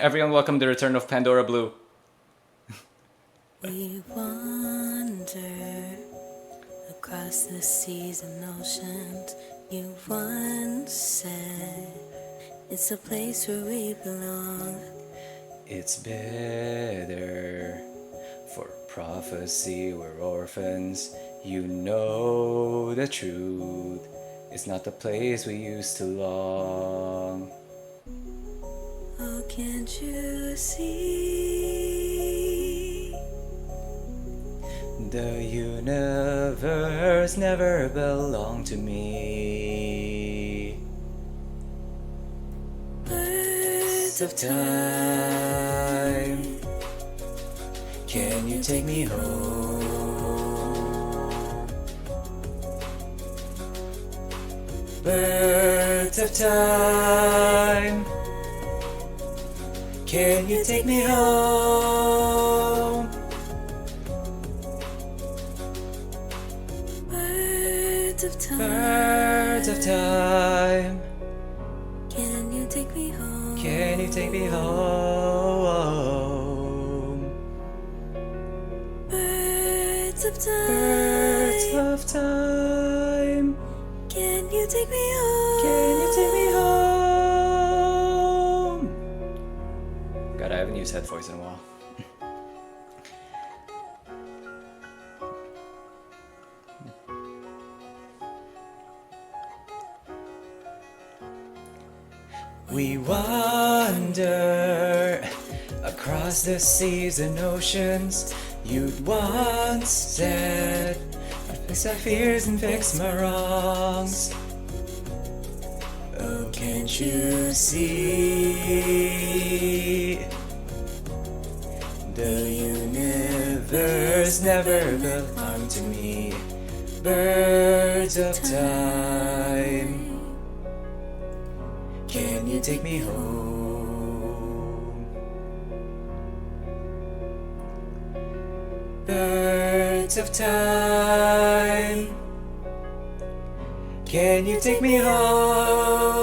Everyone welcome the return of Pandora Blue. We wander across the seas and oceans. You once said it's a place where we belong. It's better for prophecy, we're orphans. You know the truth. It's not the place we used to long. Oh, can't you see? The universe never belonged to me. Birds Of time, can you take me home? Birds of time, can you take me home? Birds of time. Birds of time, Can you take me home? can you take me home? Birds of time. Birds of time, Can you take me home? can you take me home? God, I haven't used head voice in a while. We wander across the seas and oceans. You'd once said, I'd fix our fears and fix my wrongs. Oh, can't you see? The universe never belonged to me. Birds of time, can you take me home? Birds of time, can you take me home?